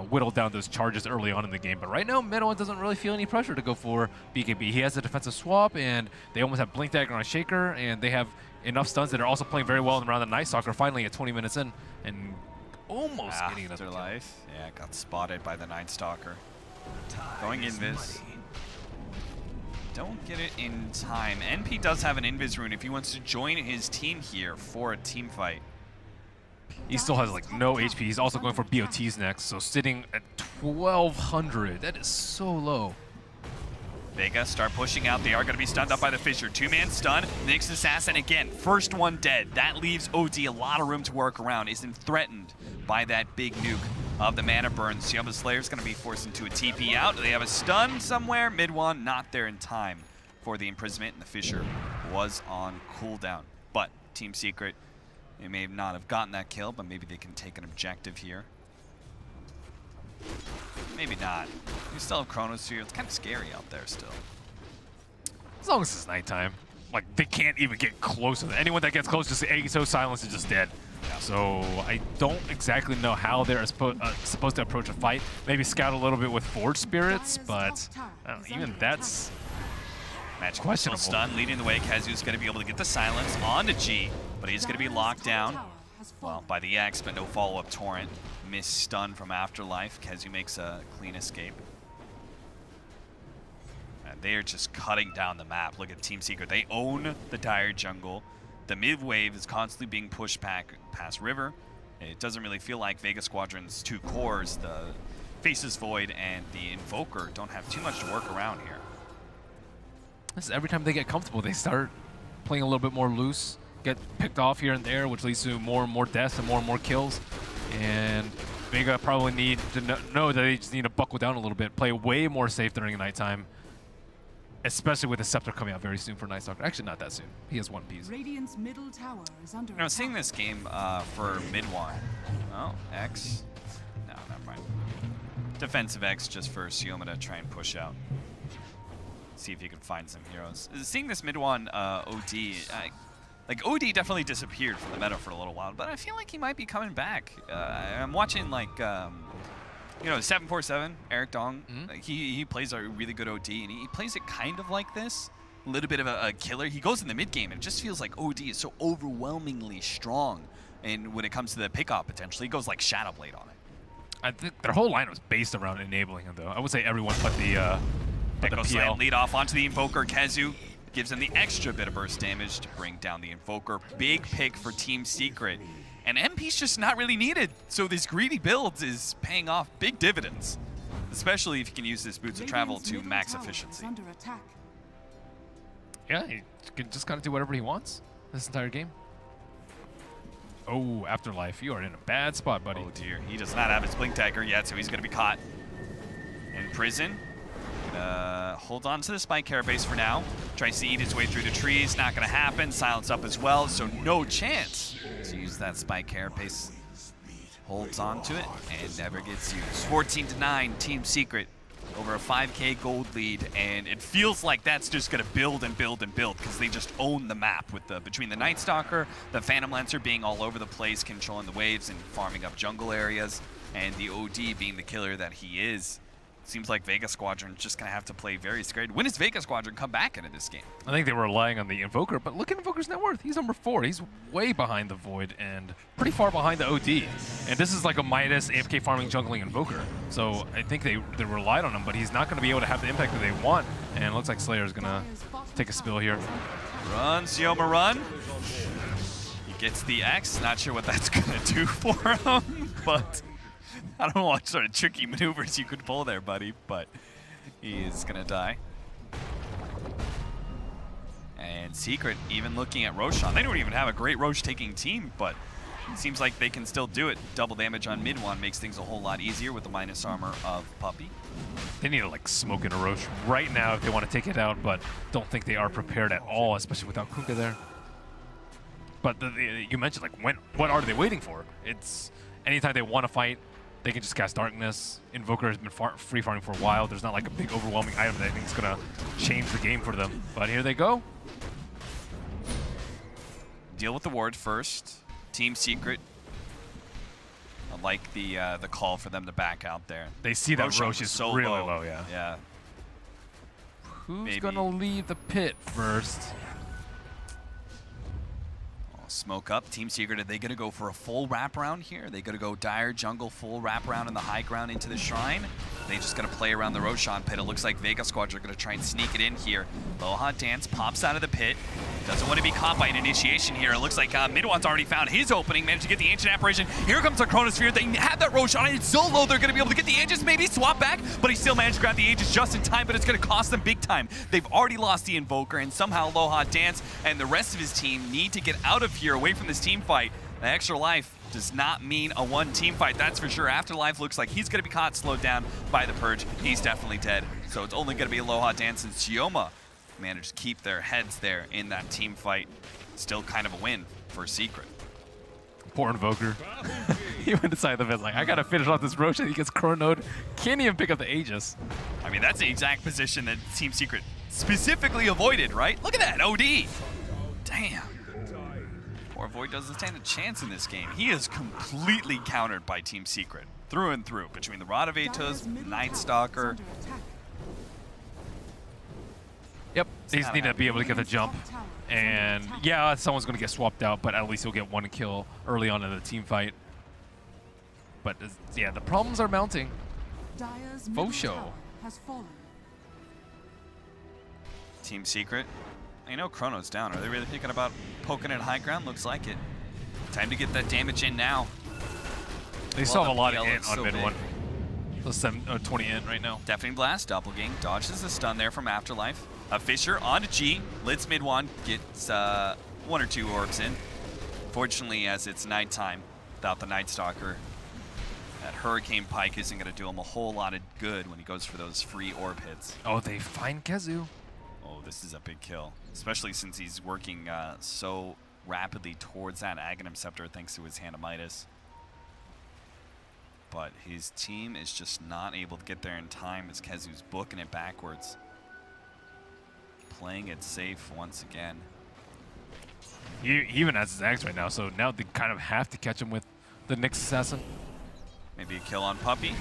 whittle down those charges early on in the game. But right now, Mid-1 doesn't really feel any pressure to go for BKB. He has a defensive swap, and they almost have Blink Dagger on Shaker, and they have enough stuns that are also playing very well around the Night Stalker. Finally, at 20 minutes in, and almost getting another life. Yeah, got spotted by the Night Stalker. Going invis. Don't get it in time. NP does have an invis rune if he wants to join his team here for a team fight. He still has like no HP. He's also going for BOTs next, so sitting at 1200. That is so low. Vega start pushing out. They are going to be stunned up by the Fissure. 2-man stun. Nyx Assassin again. First one dead. That leaves OD a lot of room to work around. Isn't threatened by that big nuke of the mana burn. Sioma Slayer's going to be forced into a TP out. They have a stun somewhere. Mid-1 not there in time for the imprisonment, and the Fissure was on cooldown. But Team Secret, they may not have gotten that kill, but maybe they can take an objective here. Maybe not. You still have Chronosphere. It's kind of scary out there still. As long as it's nighttime. Like, they can't even get close to it. Anyone that gets close to Aegis Silence is just dead. Yeah. So I don't exactly know how they're supposed to approach a fight. Maybe scout a little bit with Forge Spirits, but even that's Magic questionable. Stun leading the way. Kazu's going to be able to get the silence onto G, but he's going to be locked down, well, by the X, but no follow-up torrent. Miss stun from Afterlife. Kazu makes a clean escape. And they are just cutting down the map. Look at Team Secret. They own the Dire jungle. The mid wave is constantly being pushed back past River. It doesn't really feel like Vega Squadron's 2 cores, the Faceless Void and the Invoker, don't have too much to work around here. This is every time they get comfortable, they start playing a little bit more loose, get picked off here and there, which leads to more and more deaths and more kills. And VEGA probably need to know that they just need to buckle down a little bit, play way more safe during nighttime, especially with the Scepter coming out very soon for Night Stalker. Actually, not that soon. He has one piece. Radiant's middle tower is under Now, seeing this game for mid-1. Oh, X. No, never mind. Defensive X just for Sioma to try and push out. See if he can find some heroes. Seeing this mid-1 OD, like OD definitely disappeared from the meta for a little while, but I feel like he might be coming back. I'm watching like, you know, 747 Eric Dong. Like, he plays a really good OD, and he plays it kind of like this. A little bit of a killer. He goes in the mid game, and it just feels like OD is so overwhelmingly strong. And when it comes to the pickoff, potentially, he goes like Shadow Blade on it. I think their whole line was based around enabling him, though. I would say everyone but the Echo PL. Slam lead off onto the Invoker. Kezu gives him the extra bit of burst damage to bring down the Invoker. Big pick for Team Secret. And MP's just not really needed. So this greedy build is paying off big dividends, especially if you can use this Boots of Travel to max efficiency. Yeah, he can just kind of do whatever he wants this entire game. Oh, Afterlife, you are in a bad spot, buddy. Oh dear, he does not have his Blink Dagger yet, so he's going to be caught in prison. Hold on to the Spike Carapace for now. Tries to eat his way through the trees, not going to happen. Silence up as well, so no chance to use that Spike Carapace. Holds on to it and never gets used. 14-9, Team Secret over a 5K gold lead, and it feels like that's just going to build and build and build because they just own the map with the between the Night Stalker, the Phantom Lancer being all over the place, controlling the waves and farming up jungle areas, and the OD being the killer that he is. Seems like VEGA Squadron just going to have to play very scared. When does VEGA Squadron come back into this game? I think they were relying on the Invoker, but look at Invoker's net worth. He's number 4. He's way behind the Void and pretty far behind the OD. And this is like a Midas AFK farming jungling Invoker. So I think they relied on him, but he's not going to be able to have the impact that they want. And it looks like Slayer's going to take a spill here. Run, Sioma, run. He gets the X. Not sure what that's going to do for him, but I don't know what sort of tricky maneuvers you could pull there, buddy, but he is going to die. And Secret even looking at Roshan. They don't even have a great Roche-taking team, but it seems like they can still do it. Double damage on mid-1 makes things a whole lot easier with the minus armor of Puppey. They need to like smoke in a Roche right now if they want to take it out, but don't think they are prepared at all, especially without Kunkka there. But you mentioned like what are they waiting for? It's anytime they want to fight, they can just cast Darkness. Invoker has been free farming for a while. There's not like a big overwhelming item that I think is going to change the game for them. But here they go. Deal with the ward first. Team Secret. I like the call for them to back out there. They see that Roche is so really low, yeah. Yeah. Who's going to leave the pit first? Smoke up. Team Secret, are they going to go for a full wraparound here? Are they going to go Dire Jungle full wraparound in the high ground into the Shrine? They just going to play around the Roshan pit. It looks like VEGA Squadron are going to try and sneak it in here. Loha Dance pops out of the pit. Doesn't want to be caught by an initiation here. It looks like Mid-1's already found his opening, managed to get the Ancient Apparition. Here comes the Chronosphere. They have that Roshan. It's so low they're going to be able to get the Aegis, maybe swap back, but he still managed to grab the Aegis just in time, but it's going to cost them big time. They've already lost the Invoker, and somehow Loha Dance and the rest of his team need to get out of here, away from this team fight. The extra life does not mean a one team fight, that's for sure. Afterlife looks like he's going to be caught, slowed down by the Purge. He's definitely dead. So it's only going to be Aloha Dance and Sioma managed to keep their heads there in that team fight. Still kind of a win for Secret. Poor Invoker. He went inside the fence like, I got to finish off this Roche, and he gets chronoed. Can't even pick up the Aegis. I mean, that's the exact position that Team Secret specifically avoided, right? Look at that, OD. Damn. Poor Void doesn't stand a chance in this game. He is completely countered by Team Secret, through and through, between the Rod of Atos, Night Stalker. Yep, they just need to be able to get the jump. And yeah, someone's going to get swapped out, but at least he'll get one kill early on in the team fight. But yeah, the problems are mounting. Faux show. Team Secret. I know Chrono's down. Are they really thinking about poking at high ground? Looks like it. Time to get that damage in now. They still have a lot of int on mid-1. So 20 int right now. Deafening Blast, Doppelgang, dodges the stun there from Afterlife. Fisher onto G, Litz mid-1, gets 1 or 2 orbs in. Fortunately, as it's nighttime, without the Night Stalker, That Hurricane Pike isn't going to do him a whole lot of good when he goes for those free orb hits. Oh, they find Kezu. Oh, this is a big kill, especially since he's working so rapidly towards that Aghanim Scepter thanks to his Hand of Midas. But his team is just not able to get there in time as Kezu's booking it backwards. Playing it safe once again. He even has his axe right now, so now they kind of have to catch him with the Nyx Assassin. Maybe a kill on Puppey.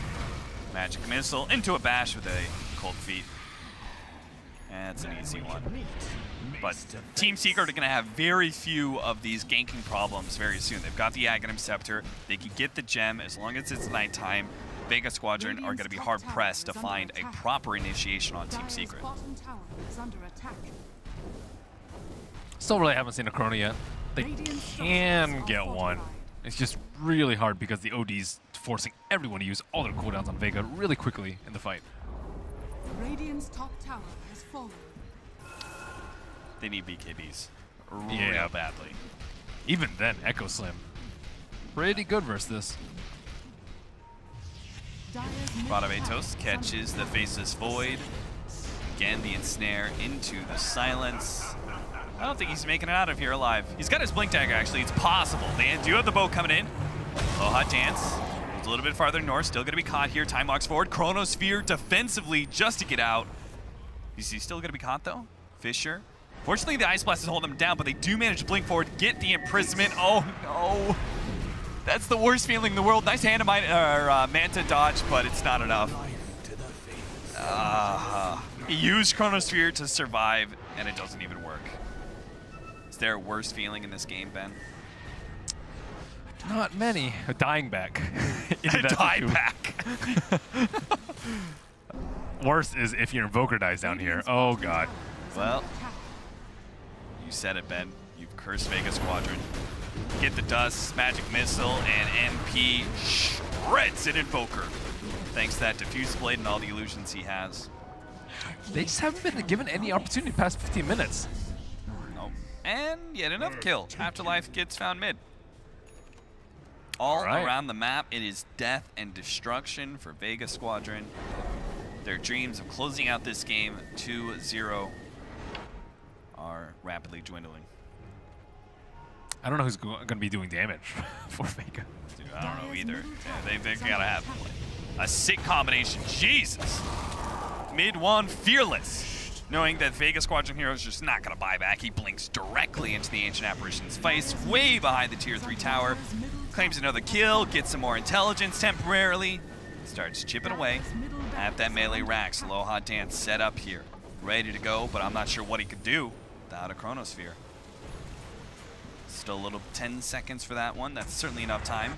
Magic Missile into a bash with a Cold Feet. That's an easy one. But Team Secret are going to have very few of these ganking problems very soon. They've got the Aghanim Scepter. They can get the gem as long as it's nighttime. Vega Squadron are going to be hard-pressed to find a proper initiation on Team Secret. Still really haven't seen a Chrono yet. They can get one. It's just really hard because the OD's forcing everyone to use all their cooldowns on Vega really quickly in the fight. Radiant's top tower has fallen. They need BKBs real badly. Even then, Echo Slim. Pretty good versus this. Radavetos catches the Faceless Void. Again, the Ensnare into the Silence. I don't think he's making it out of here alive. He's got his Blink Dagger, actually. It's possible. They do have the bow coming in. Aloha Dance. Moves a little bit farther north. Still going to be caught here. Time walks forward. Chronosphere defensively just to get out. Is he still going to be caught, though? Fisher. Fortunately, the Ice Blast is holding them down, but they do manage to blink forward, get the imprisonment. Oh, no. That's the worst feeling in the world. Nice hand of Manta dodge, but it's not enough. He used Chronosphere to survive, and it doesn't even work. Is there a worse feeling in this game, Ben? Not many. A dying back. A die back. Worse is if your Invoker dies down here. Oh, God. Well, you said it, Ben. You've cursed Vega Squadron. Get the dust, Magic Missile, and MP shreds an Invoker. Thanks to that Diffuse Blade and all the illusions he has. They just haven't been given any opportunity past 15 minutes. Nope. And yet another kill. Afterlife gets found mid. All around the map, it is death and destruction for Vega Squadron. Their dreams of closing out this game 2-0 are rapidly dwindling. I don't know who's going to be doing damage for Vega. Dude, I don't know either. Yeah, they've got to have a sick combination. Jesus. Mid one, Fearless. Knowing that Vega Squadron hero is just not going to buy back. He blinks directly into the Ancient Apparition's face, way behind the tier 3 tower. Claims another kill, gets some more intelligence temporarily. Starts chipping away at that melee Rax. Aloha Dance set up here. Ready to go, but I'm not sure what he could do without a Chronosphere. Still a little 10 seconds for that one. That's certainly enough time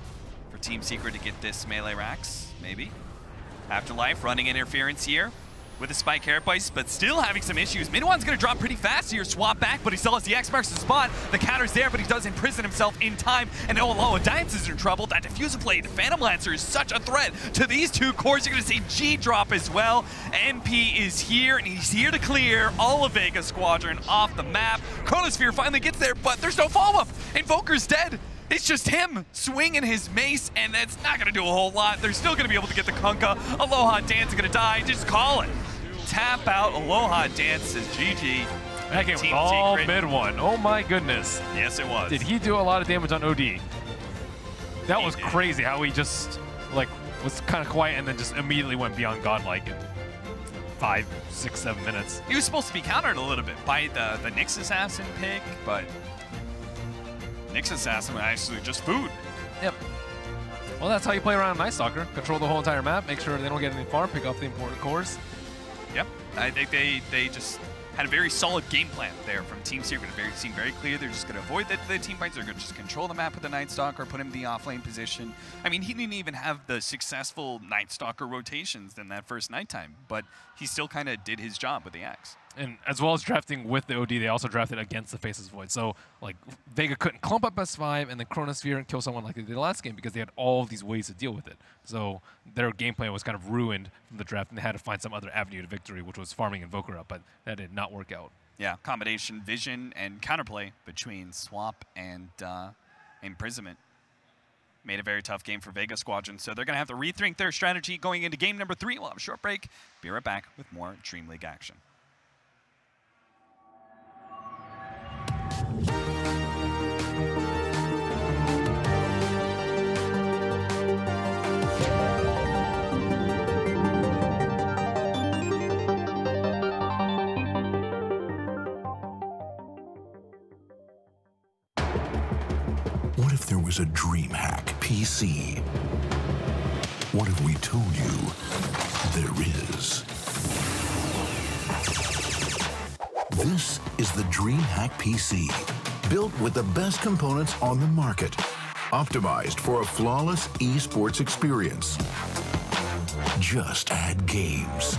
for Team Secret to get this melee Rax, maybe. Afterlife running interference here with a Spike Carapace, but still having some issues. Minwan's gonna drop pretty fast here, swap back, but he still has the X marks the spot. The counter's there, but he does imprison himself in time, and Aloha Dance is in trouble. That Diffuser Blade, Phantom Lancer is such a threat to these two cores. You're gonna see G drop as well. MP is here, and he's here to clear all of Vega Squadron off the map. Chronosphere finally gets there, but there's no follow-up. Invoker's dead. It's just him swinging his mace, and that's not gonna do a whole lot. They're still gonna be able to get the Kunkka. Aloha Dance is gonna die. Just call it. Tap out. Aloha Dance says GG. That game was all mid one. Oh my goodness. Yes, it was. Did he do a lot of damage on OD? That was crazy how he just like was kind of quiet and then just immediately went beyond godlike in 5, 6, 7 minutes. He was supposed to be countered a little bit by the Nyx Assassin pick, but Nyx Assassin was actually just food. Yep. Well, that's how you play around Night Stalker. Control the whole entire map, make sure they don't get any far, pick off the important cores. Yep, I think they just had a very solid game plan there from Team Secret. It seemed very clear they're just going to avoid the team fights. They're going to just control the map with the Night Stalker, put him in the off-lane position. I mean, he didn't even have the successful Night Stalker rotations in that first nighttime, but he still kind of did his job with the axe. And as well as drafting with the OD, they also drafted against the Faceless Void. So, like, Vega couldn't clump up S5 and then Chronosphere and kill someone like they did last game because they had all of these ways to deal with it. So their game plan was kind of ruined from the draft, and they had to find some other avenue to victory, which was farming Invoker up, but that did not work out. Yeah, combination, vision, and counterplay between Swap and Imprisonment. made a very tough game for VEGA Squadron, so they're going to have to rethink their strategy going into game number 3. We'll have a short break. Be right back with more Dream League action. What if there was a DreamHack PC? What if we told you there is? This is the DreamHack PC, built with the best components on the market, optimized for a flawless esports experience. Just add games,